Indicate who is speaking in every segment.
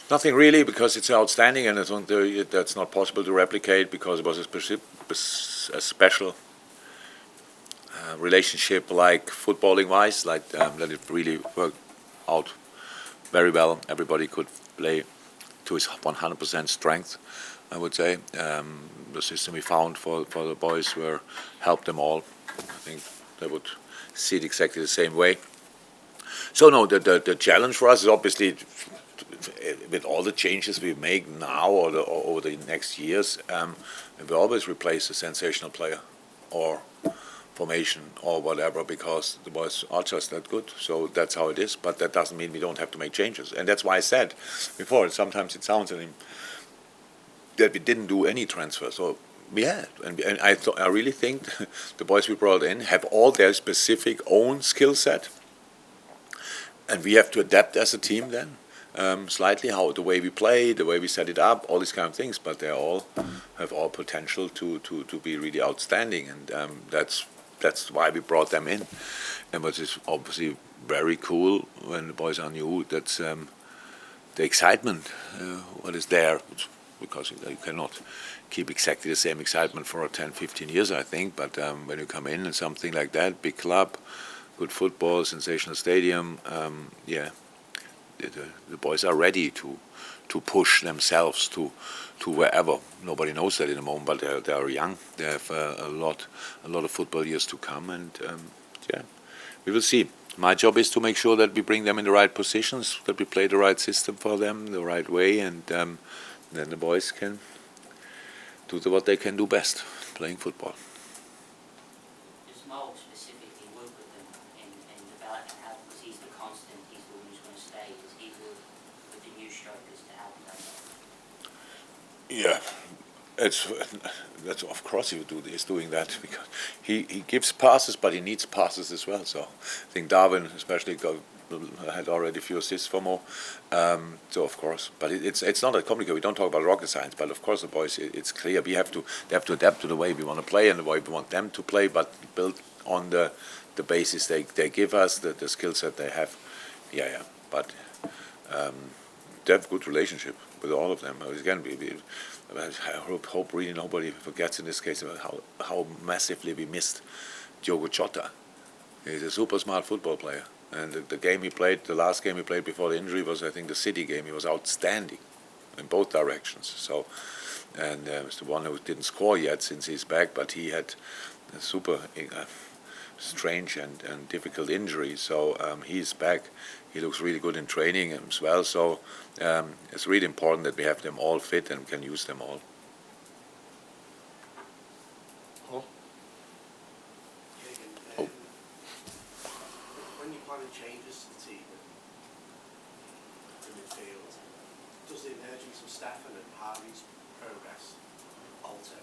Speaker 1: Nothing really, because it's outstanding, and that's not possible to replicate because it was a special relationship, like footballing wise, like that it really worked out very well. Everybody could play to his 100% strength, I would say. The system we found for the boys helped them all. I think they would see it exactly the same way. So no, the challenge for us is obviously, with all the changes we make now or over the next years, we always replace a sensational player or formation or whatever, because the boys are just that good. So that's how it is. But that doesn't mean we don't have to make changes. And that's why I said before, sometimes it sounds that we didn't do any transfers. So we had, and I really think the boys we brought in have all their specific own skill set, and we have to adapt as a team then. Slightly how the way we play, the way we set it up, all these kind of things, but they all have all potential to be really outstanding, and that's why we brought them in. And what is obviously very cool when the boys are new, that's the excitement what is there, because you cannot keep exactly the same excitement for 10, 15 years, I think, but when you come in and something like that, big club, good football, sensational stadium, the boys are ready to push themselves to wherever. Nobody knows that in the moment, but they are young. They have a lot of football years to come, and we will see. My job is to make sure that we bring them in the right positions, that we play the right system for them, the right way, and then the boys can do what they can do best, playing football. Yeah, that's of course he's doing that, because he gives passes, but he needs passes as well. So I think Darwin especially had already a few assists for Mo. So of course, but it's not that complicated. We don't talk about rocket science, but of course the boys, it's clear they have to adapt to the way we want to play and the way we want them to play, but build on the basis they give us, the skill set they have. Yeah. But they have a good relationship with all of them. Again, I hope really nobody forgets in this case about how massively we missed Diogo Jota. He's a super smart football player, and the last game he played before the injury was, I think, the City game. He was outstanding in both directions. So, and it's the one who didn't score yet since he's back, but he had a super strange and difficult injury. So he's back. He looks really good in training as well. So it's really important that we have them all fit and can use them all.
Speaker 2: When you're planning changes to the team in midfield, does the emergence of Stefan and Harvey's progress alter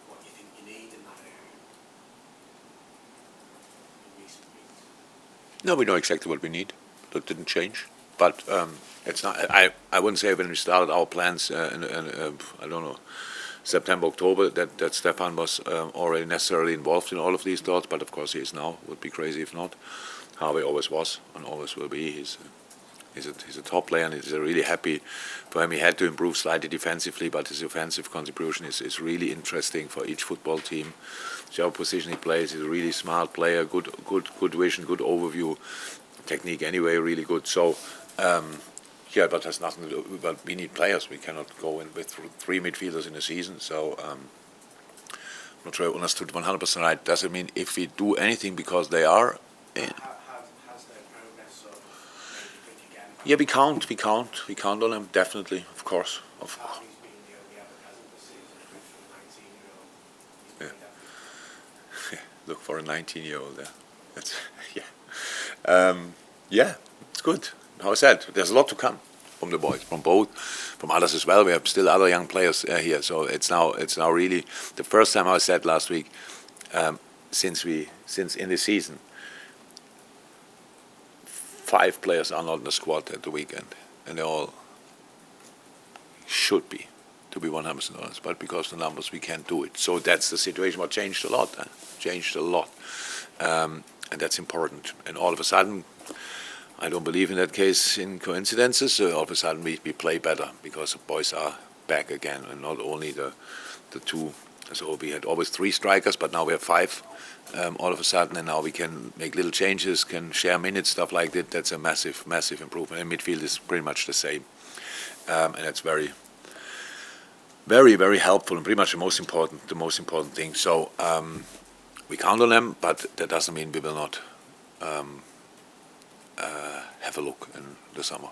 Speaker 2: what you think you need in that area in recent weeks?
Speaker 1: No, we know exactly what we need. That didn't change. But it's not. I wouldn't say when we started our plans in I don't know, September, October, that Stefan was already necessarily involved in all of these thoughts. But of course he is now. Would be crazy if not. Harvey always was and always will be. He's a top player, and he's really happy for him. He had to improve slightly defensively, but his offensive contribution is really interesting for each football team. Whichever position he plays, he's a really smart player, good vision, good overview, technique anyway, really good. So, but there's nothing to do. But we need players. We cannot go in with 3 midfielders in a season. So, I'm not sure I understood 100% right. Doesn't mean if we do anything because they are in. Yeah, we count on them, definitely, of course. Yeah. Look for a 19-year-old there. That's it's good. How I said, there's a lot to come from the boys, from others as well. We have still other young players here, so it's now really the first time. I said last week, since in the season, 5 players are not in the squad at the weekend, and they all should be, to be 100% honest. But because of the numbers, we can't do it. So that's the situation. What changed a lot, and that's important. And all of a sudden, I don't believe in that case in coincidences. All of a sudden we play better because the boys are back again, and not only the two. So we had always 3 strikers, but now we have 5 all of a sudden, and now we can make little changes, can share minutes, stuff like that. That's a massive, massive improvement. And midfield is pretty much the same, and that's very, very, very helpful and pretty much the most important thing. So we count on them, but that doesn't mean we will not have a look in the summer.